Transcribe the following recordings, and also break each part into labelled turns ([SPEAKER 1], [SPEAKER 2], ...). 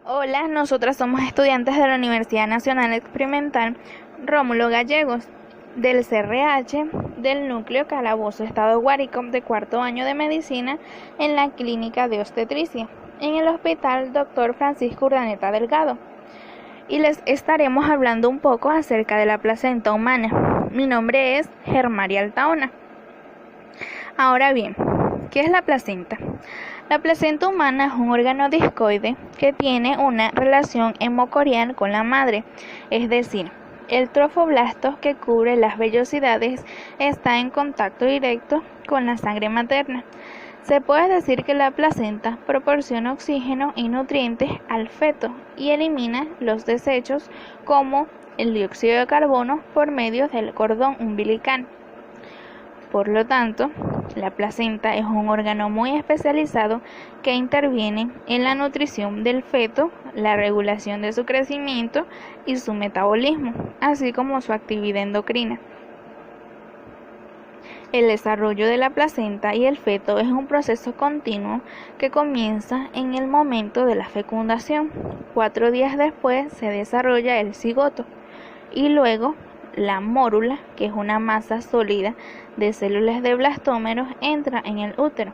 [SPEAKER 1] Hola, nosotras somos estudiantes de la Universidad Nacional Experimental Rómulo Gallegos, del CRH, del Núcleo Calabozo Estado Guárico, de cuarto año de Medicina en la Clínica de Obstetricia, en el Hospital Dr. Francisco Urdaneta Delgado. Y les estaremos hablando un poco acerca de la placenta humana. Mi nombre es Germaria Altaona. Ahora bien, ¿qué es la placenta? La placenta humana es un órgano discoide que tiene una relación hemocorial con la madre, es decir, el trofoblasto que cubre las vellosidades está en contacto directo con la sangre materna. Se puede decir que la placenta proporciona oxígeno y nutrientes al feto y elimina los desechos como el dióxido de carbono por medio del cordón umbilical. Por lo tanto, la placenta es un órgano muy especializado que interviene en la nutrición del feto, la regulación de su crecimiento y su metabolismo, así como su actividad endocrina. El desarrollo de la placenta y el feto es un proceso continuo que comienza en el momento de la fecundación. 4 días después se desarrolla el cigoto y luego la mórula, que es una masa sólida de células de blastómeros, entra en el útero.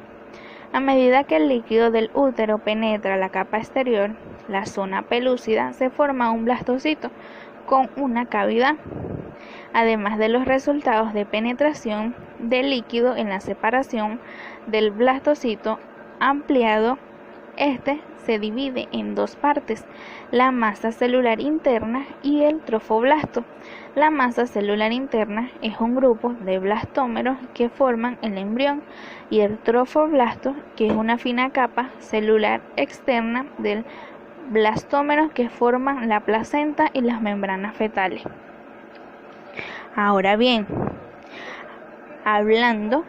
[SPEAKER 1] A medida que el líquido del útero penetra la capa exterior, la zona pelúcida, se forma un blastocito con una cavidad. Además de los resultados de penetración del líquido en la separación del blastocito ampliado, este se divide en dos partes, la masa celular interna y el trofoblasto. La masa celular interna es un grupo de blastómeros que forman el embrión y el trofoblasto, que es una fina capa celular externa del blastómeros que forman la placenta y las membranas fetales. Ahora bien, hablando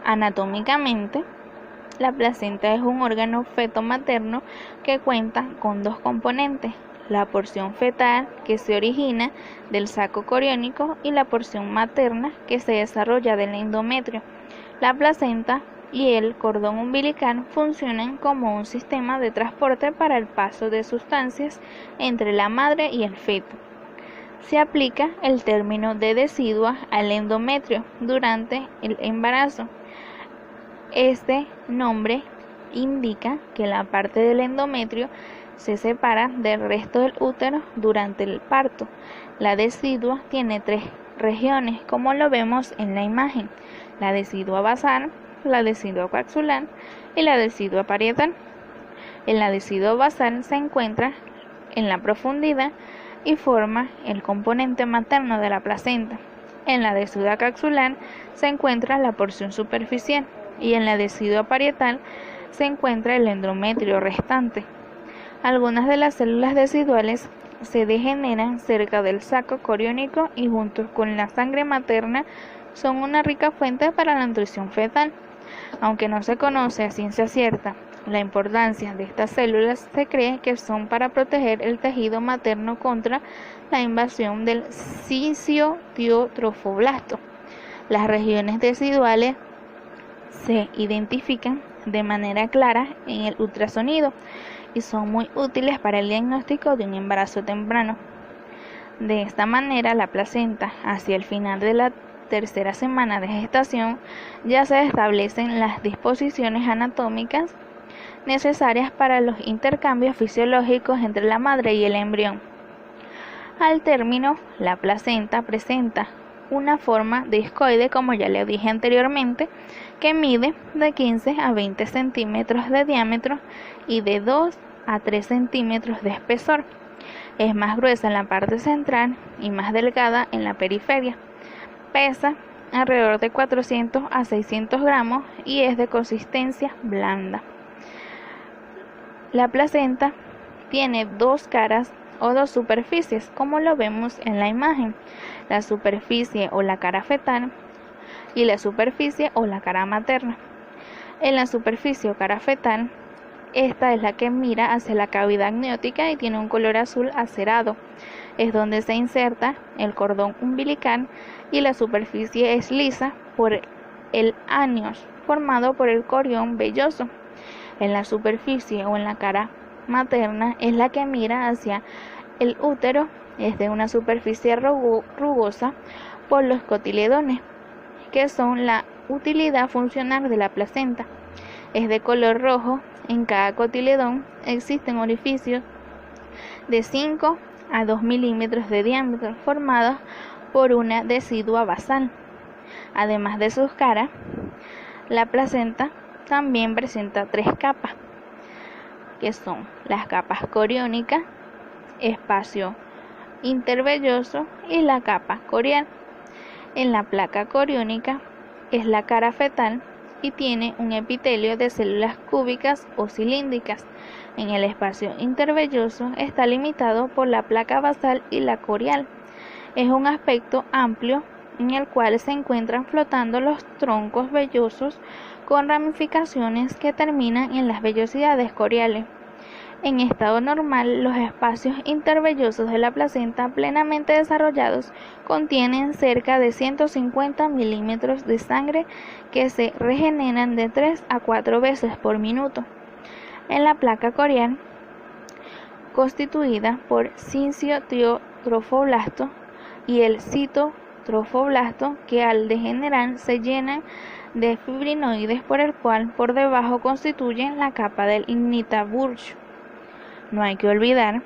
[SPEAKER 1] anatómicamente, la placenta es un órgano feto-materno que cuenta con dos componentes, la porción fetal que se origina del saco coriónico y la porción materna que se desarrolla del endometrio. La placenta y el cordón umbilical funcionan como un sistema de transporte para el paso de sustancias entre la madre y el feto. Se aplica el término de decidua al endometrio durante el embarazo. Este nombre indica que la parte del endometrio se separa del resto del útero durante el parto. La decidua tiene 3 regiones, como lo vemos en la imagen: la decidua basal, la decidua capsular y la decidua parietal. En la decidua basal se encuentra en la profundidad y forma el componente materno de la placenta. En la decidua capsular se encuentra la porción superficial y en la decidua parietal se encuentra el endometrio restante. Algunas de las células deciduales se degeneran cerca del saco coriónico y junto con la sangre materna son una rica fuente para la nutrición fetal. Aunque no se conoce a ciencia cierta la importancia de estas células, se cree que son para proteger el tejido materno contra la invasión del cisio-trofoblasto. Las regiones deciduales se identifican de manera clara en el ultrasonido y son muy útiles para el diagnóstico de un embarazo temprano. De esta manera, la placenta, hacia el final de la tercera semana de gestación, ya se establecen las disposiciones anatómicas necesarias para los intercambios fisiológicos entre la madre y el embrión. Al término, la placenta presenta una forma discoide, como ya le dije anteriormente, que mide de 15 a 20 centímetros de diámetro y de 2 a 3 centímetros de espesor. Es más gruesa en la parte central y más delgada en la periferia. Pesa alrededor de 400 a 600 gramos y es de consistencia blanda. La placenta tiene 2 caras o 2 superficies, como lo vemos en la imagen: la superficie o la cara fetal y la superficie o la cara materna. En la superficie o cara fetal, esta es la que mira hacia la cavidad amniótica y tiene un color azul acerado. Es donde se inserta el cordón umbilical y la superficie es lisa por el anios, formado por el corión velloso. En la superficie o en la cara materna es la que mira hacia el útero, es de una superficie rugosa por los cotiledones, que son la utilidad funcional de la placenta. Es de color rojo. En cada cotiledón existen orificios de 5 a 2 milímetros de diámetro formados por una decidua basal. Además de sus caras, la placenta también presenta 3 capas, que son las capas coriónicas, espacio intervelloso y la capa corial. En la placa coriónica es la cara fetal y tiene un epitelio de células cúbicas o cilíndricas. En el espacio intervelloso está limitado por la placa basal y la corial. Es un aspecto amplio en el cual se encuentran flotando los troncos vellosos con ramificaciones que terminan en las vellosidades coriales. En estado normal, los espacios intervellosos de la placenta plenamente desarrollados contienen cerca de 150 milímetros de sangre que se regeneran de 3 a 4 veces por minuto. En la placa corial, constituida por cincio-trofoblast y el citotrofoblasto, que al degenerar se llenan de fibrinoides por el cual por debajo constituyen la capa del Ignitabulch. No hay que olvidar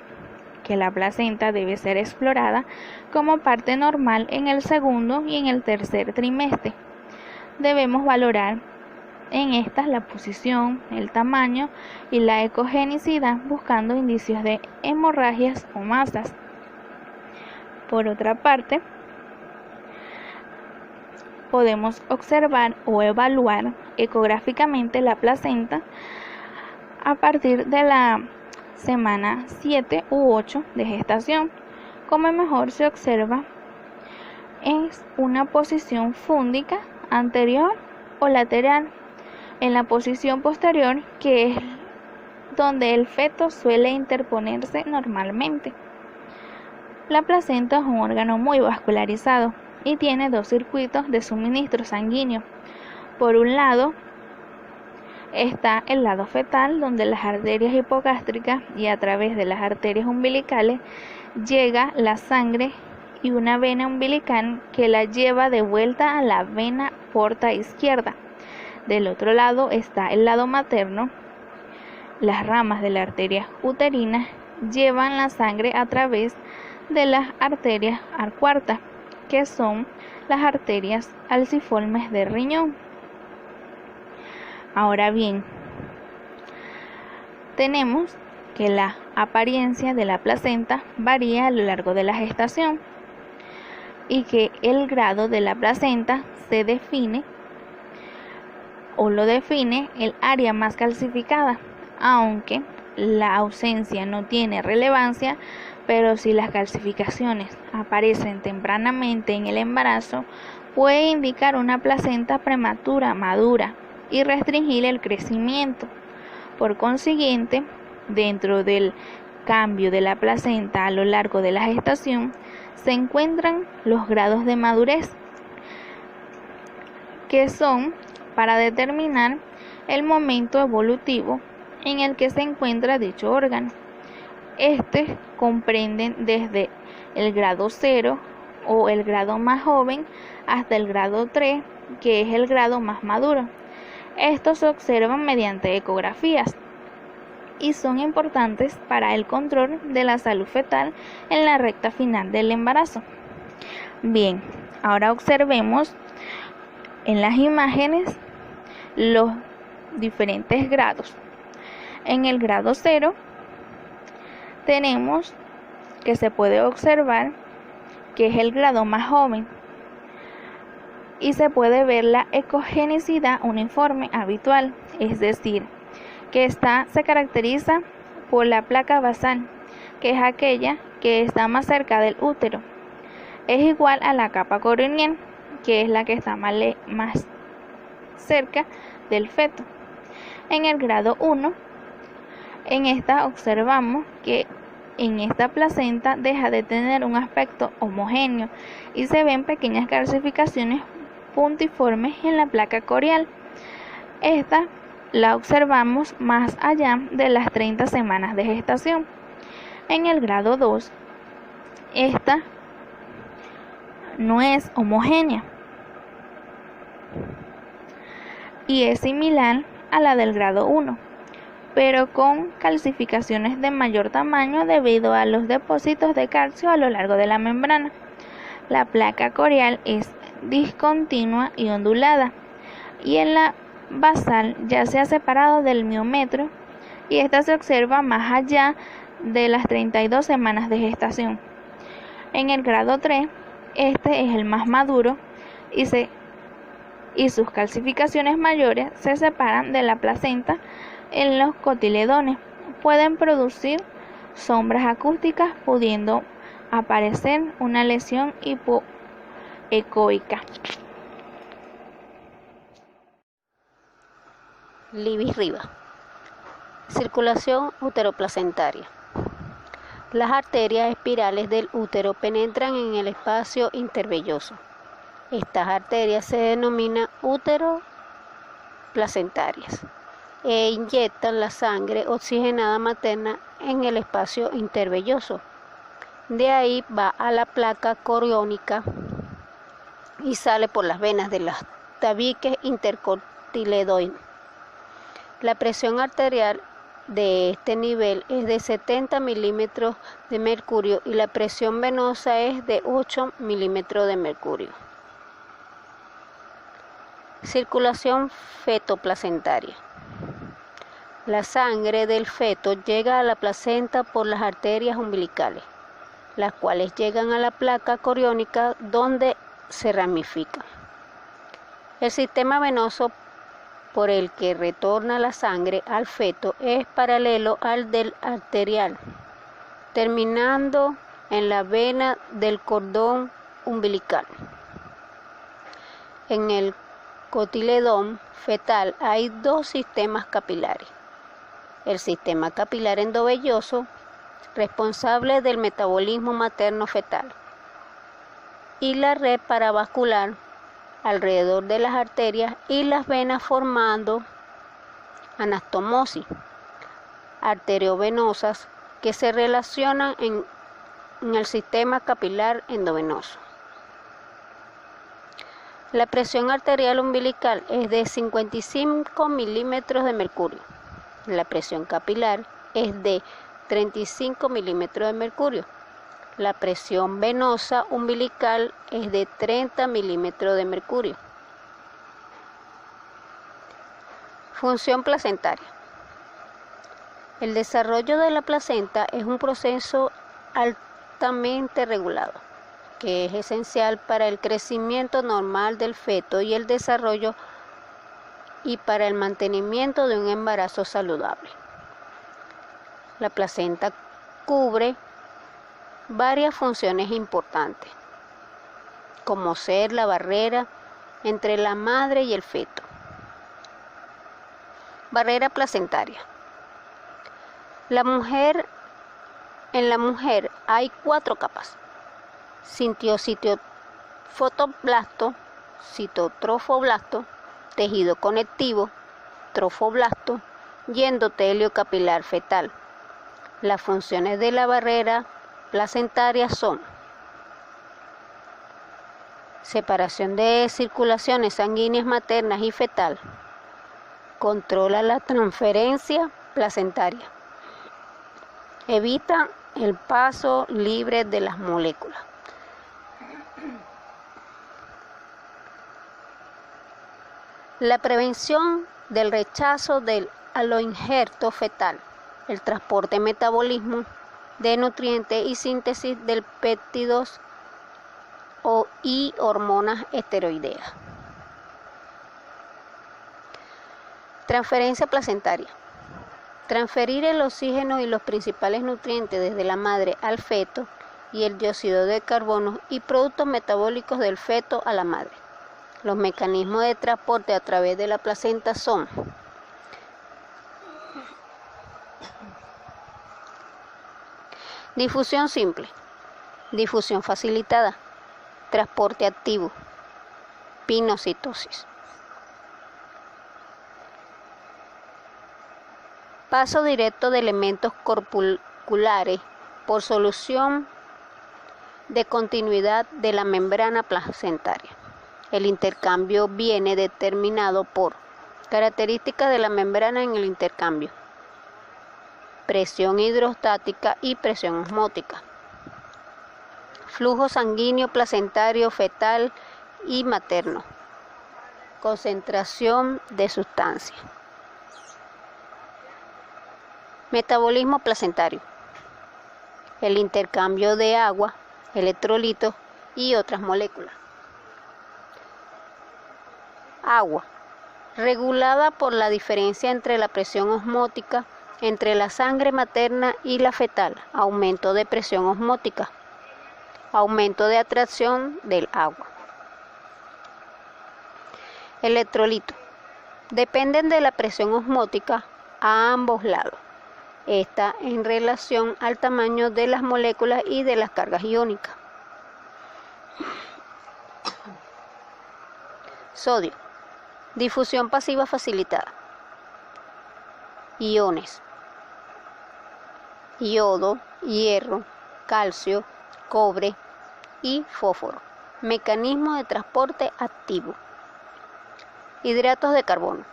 [SPEAKER 1] que la placenta debe ser explorada como parte normal en el segundo y en el tercer trimestre. Debemos valorar en estas la posición, el tamaño y la ecogenicidad buscando indicios de hemorragias o masas. Por otra parte, podemos observar o evaluar ecográficamente la placenta a partir de la semana 7 u 8 de gestación. Como mejor se observa es una posición fúndica anterior o lateral. En la posición posterior, que es donde el feto suele interponerse normalmente. La placenta es un órgano muy vascularizado y tiene 2 circuitos de suministro sanguíneo. Por un lado está el lado fetal, donde las arterias hipogástricas y a través de las arterias umbilicales llega la sangre y una vena umbilical que la lleva de vuelta a la vena porta izquierda. Del otro lado está el lado materno. Las ramas de la arteria uterina llevan la sangre a través de las arterias arcuatas, que son las arterias alciformes del riñón. Ahora bien, tenemos que la apariencia de la placenta varía a lo largo de la gestación y que el grado de la placenta se define o lo define el área más calcificada, aunque la ausencia no tiene relevancia, pero si las calcificaciones aparecen tempranamente en el embarazo, puede indicar una placenta prematura madura y restringir el crecimiento. Por consiguiente, dentro del cambio de la placenta a lo largo de la gestación, se encuentran los grados de madurez, que son para determinar el momento evolutivo en el que se encuentra dicho órgano. Comprenden desde el grado 0 o el grado más joven hasta el grado 3, que es el grado más maduro. Estos se observan mediante ecografías y son importantes para el control de la salud fetal en la recta final del embarazo. Bien, ahora observemos en las imágenes los diferentes grados. En el grado 0 tenemos que se puede observar que es el grado más joven y se puede ver la ecogenicidad uniforme habitual, es decir, que se caracteriza por la placa basal, que es aquella que está más cerca del útero. Es igual a la capa corionial, que es la que está más cerca del feto. En el grado 1, en esta observamos que en esta placenta deja de tener un aspecto homogéneo y se ven pequeñas calcificaciones puntiformes en la placa corial. Estas la observamos más allá de las 30 semanas de gestación. En el grado 2, esta no es homogénea y es similar a la del grado 1, pero con calcificaciones de mayor tamaño debido a los depósitos de calcio a lo largo de la membrana. La placa corial es discontinua y ondulada, y en la basal ya se ha separado del miómetro, y esta se observa más allá de las 32 semanas de gestación. En el grado 3, este es el más maduro y sus calcificaciones mayores se separan de la placenta en los cotiledones. Pueden producir sombras acústicas, pudiendo aparecer una lesión hipoecoica.
[SPEAKER 2] Libis Riva. Circulación uteroplacentaria. Las arterias espirales del útero penetran en el espacio intervelloso. Estas arterias se denominan uteroplacentarias e inyectan la sangre oxigenada materna en el espacio intervelloso. De ahí va a la placa coriónica y sale por las venas de los tabiques intercotiledoides. La presión arterial de este nivel es de 70 milímetros de mercurio y la presión venosa es de 8 milímetros de mercurio. Circulación fetoplacentaria. La sangre del feto llega a la placenta por las arterias umbilicales, las cuales llegan a la placa coriónica donde se ramifican. El sistema venoso por el que retorna la sangre al feto es paralelo al del arterial, terminando en la vena del cordón umbilical. En el cotiledón fetal hay dos sistemas capilares: el sistema capilar endovelloso, responsable del metabolismo materno fetal, y la red paravascular alrededor de las arterias y las venas, formando anastomosis arteriovenosas que se relacionan en el sistema capilar endovenoso. La presión arterial umbilical es de 55 milímetros de mercurio. La presión capilar es de 35 milímetros de mercurio. La presión venosa umbilical es de 30 milímetros de mercurio. Función placentaria. El desarrollo de la placenta es un proceso altamente regulado, que es esencial para el crecimiento normal del feto y el desarrollo y para el mantenimiento de un embarazo saludable. La placenta cubre varias funciones importantes, como ser la barrera entre la madre y el feto. Barrera placentaria. En la mujer hay 4 capas: fotoplasto, citotrofoblasto, tejido conectivo, trofoblasto y endotelio capilar fetal. Las funciones de la barrera placentaria son: separación de circulaciones sanguíneas maternas y fetal, controla la transferencia placentaria, evita el paso libre de las moléculas. La prevención del rechazo del aloinjerto fetal, el transporte, metabolismo de nutrientes y síntesis de péptidos y hormonas esteroideas. Transferencia placentaria. Transferir el oxígeno y los principales nutrientes desde la madre al feto y el dióxido de carbono y productos metabólicos del feto a la madre. Los mecanismos de transporte a través de la placenta son: difusión simple, difusión facilitada, transporte activo, pinocitosis. Paso directo de elementos corpusculares por solución de continuidad de la membrana placentaria. El intercambio viene determinado por características de la membrana en el intercambio, presión hidrostática y presión osmótica, flujo sanguíneo placentario fetal y materno, concentración de sustancia. Metabolismo placentario. El intercambio de agua, electrolitos y otras moléculas. Agua, regulada por la diferencia entre la presión osmótica entre la sangre materna y la fetal, aumento de presión osmótica, aumento de atracción del agua. Electrolito, dependen de la presión osmótica a ambos lados. Esta en relación al tamaño de las moléculas y de las cargas iónicas. Sodio, difusión pasiva facilitada. Iones, yodo, hierro, calcio, cobre y fósforo. Mecanismo de transporte activo. Hidratos de carbono.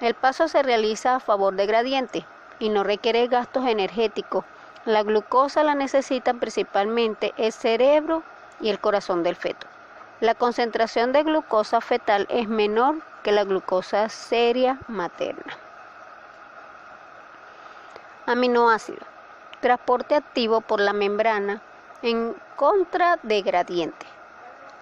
[SPEAKER 2] El paso se realiza a favor de gradiente y no requiere gastos energéticos. La glucosa la necesitan principalmente el cerebro y el corazón del feto. La concentración de glucosa fetal es menor que la glucosa seria materna. Aminoácidos. Transporte activo por la membrana en contra de gradiente.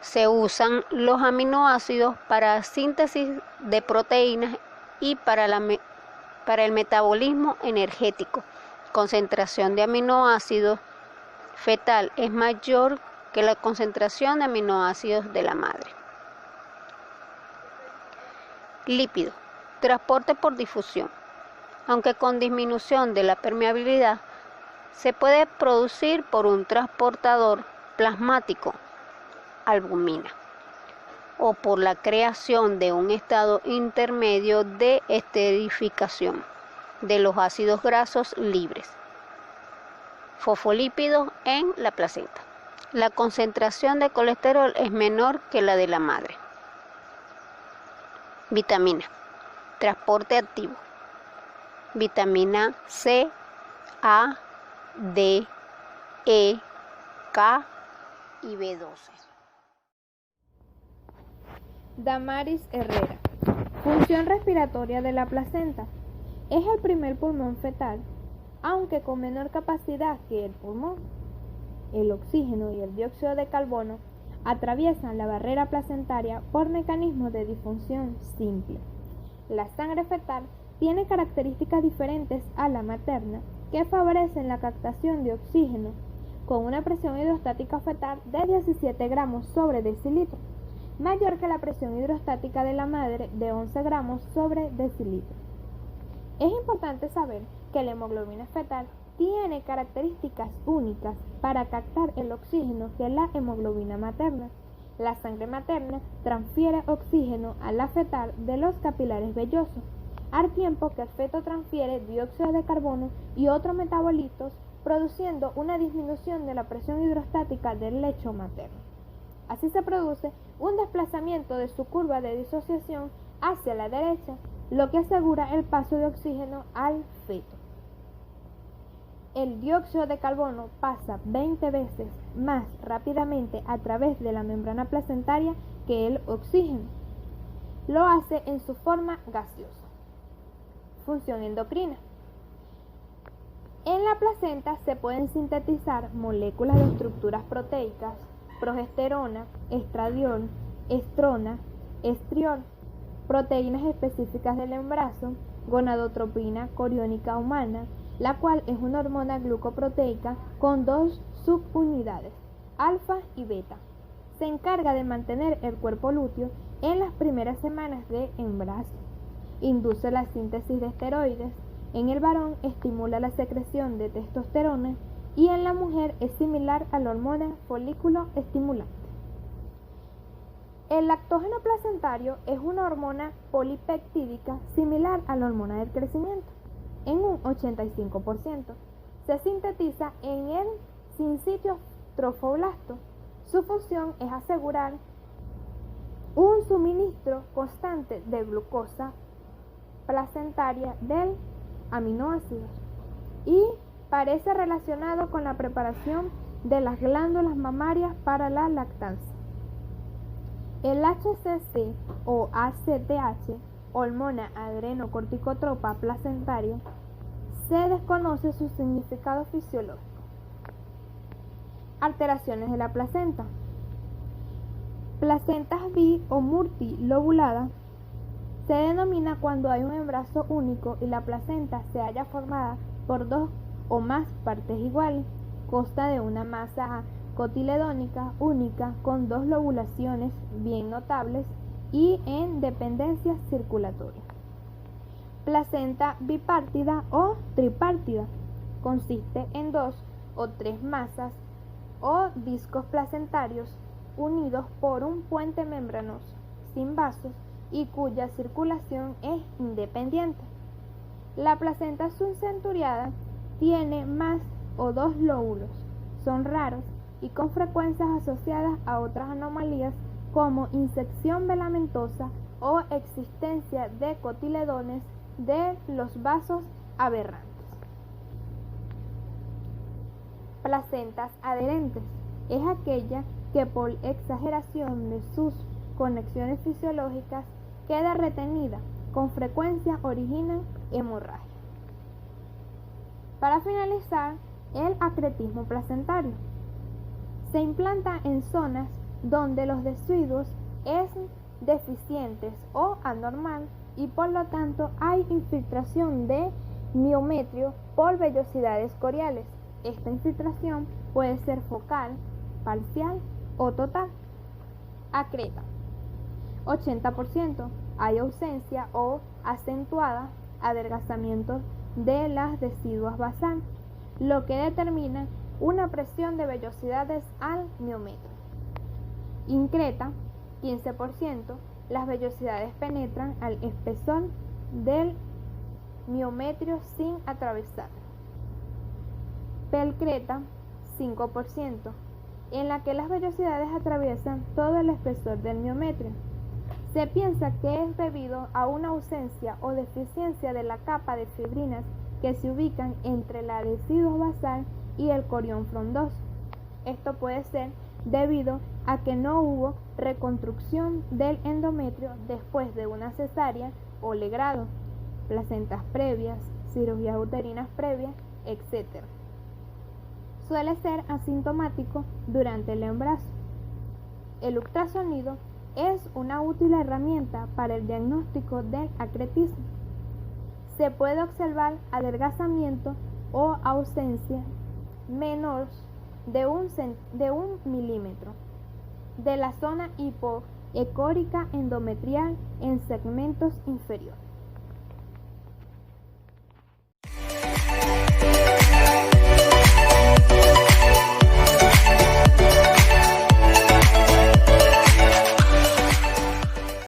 [SPEAKER 2] Se usan los aminoácidos para síntesis de proteínas y para el metabolismo energético. Concentración de aminoácidos fetal es mayor que la concentración de aminoácidos de la madre. Lípido, transporte por difusión. Aunque con disminución de la permeabilidad, se puede producir por un transportador plasmático, albumina, o por la creación de un estado intermedio de esterificación de los ácidos grasos libres. Fosfolípidos en la placenta. La concentración de colesterol es menor que la de la madre. Vitamina. Transporte activo. Vitamina C, A, D, E, K y B12.
[SPEAKER 1] Damaris Herrera. Función respiratoria de la placenta. Es el primer pulmón fetal, aunque con menor capacidad que el pulmón. El oxígeno y el dióxido de carbono atraviesan la barrera placentaria por mecanismos de difusión simple. La sangre fetal tiene características diferentes a la materna que favorecen la captación de oxígeno con una presión hidrostática fetal de 17 gramos sobre decilitro, mayor que la presión hidrostática de la madre de 11 gramos sobre decilitro. Es importante saber que la hemoglobina fetal tiene características únicas para captar el oxígeno que la hemoglobina materna. La sangre materna transfiere oxígeno a la fetal de los capilares vellosos, al tiempo que el feto transfiere dióxido de carbono y otros metabolitos, produciendo una disminución de la presión hidrostática del lecho materno. Así se produce un desplazamiento de su curva de disociación hacia la derecha, lo que asegura el paso de oxígeno al feto. El dióxido de carbono pasa 20 veces más rápidamente a través de la membrana placentaria que el oxígeno. Lo hace en su forma gaseosa. Función endocrina. En la placenta se pueden sintetizar moléculas de estructuras proteicas, progesterona, estradiol, estrona, estriol, proteínas específicas del embarazo, gonadotropina coriónica humana, la cual es una hormona glucoproteica con dos subunidades, alfa y beta. Se encarga de mantener el cuerpo lúteo en las primeras semanas de embarazo. Induce la síntesis de esteroides. En el varón estimula la secreción de testosterona y en la mujer es similar a la hormona folículo estimulante. El lactógeno placentario es una hormona polipeptídica similar a la hormona del crecimiento, en un 85%. Se sintetiza en el sincitio trofoblasto. Su función es asegurar un suministro constante de glucosa placentaria del aminoácidos y parece relacionado con la preparación de las glándulas mamarias para la lactancia. El HCG o ACTH, hormona adrenocorticotropa placentaria, se desconoce su significado fisiológico. Alteraciones de la placenta. Placentas bi o multilobulada se denomina cuando hay un embarazo único y la placenta se halla formada por dos o más partes iguales. Consta de una masa cotiledónica única con dos lobulaciones bien notables y en dependencia circulatoria. Placenta bipártida o tripártida consiste en dos o tres masas o discos placentarios unidos por un puente membranoso sin vasos y cuya circulación es independiente. La placenta subcenturiada tiene más o dos lóbulos, son raros y con frecuencias asociadas a otras anomalías como insección velamentosa o existencia de cotiledones de los vasos aberrantes. Placentas adherentes es aquella que por exageración de sus conexiones fisiológicas queda retenida, con frecuencia originan hemorragia. Para finalizar, el acretismo placentario se implanta en zonas donde los residuos es deficientes o anormal y por lo tanto hay infiltración de miometrio por vellosidades coriales. Esta infiltración puede ser focal, parcial o total. Acreta 80%. Hay ausencia o acentuada adelgazamiento de las residuos basales, lo que determina una presión de vellosidades al miometrio. Increta 15%. Las vellosidades penetran al espesor del miometrio sin atravesar. Pelcreta 5%, en la que las vellosidades atraviesan todo el espesor del miometrio. Se piensa que es debido a una ausencia o deficiencia de la capa de fibrinas que se ubican entre la residuo basal y el corión frondoso. Esto puede ser debido a que no hubo reconstrucción del endometrio después de una cesárea o legrado, placentas previas, cirugías uterinas previas, etc. Suele ser asintomático durante el embarazo. El ultrasonido es una útil herramienta para el diagnóstico del acretismo. Se puede observar adelgazamiento o ausencia menor de un milímetro de la zona hipoecórica endometrial en segmentos inferiores.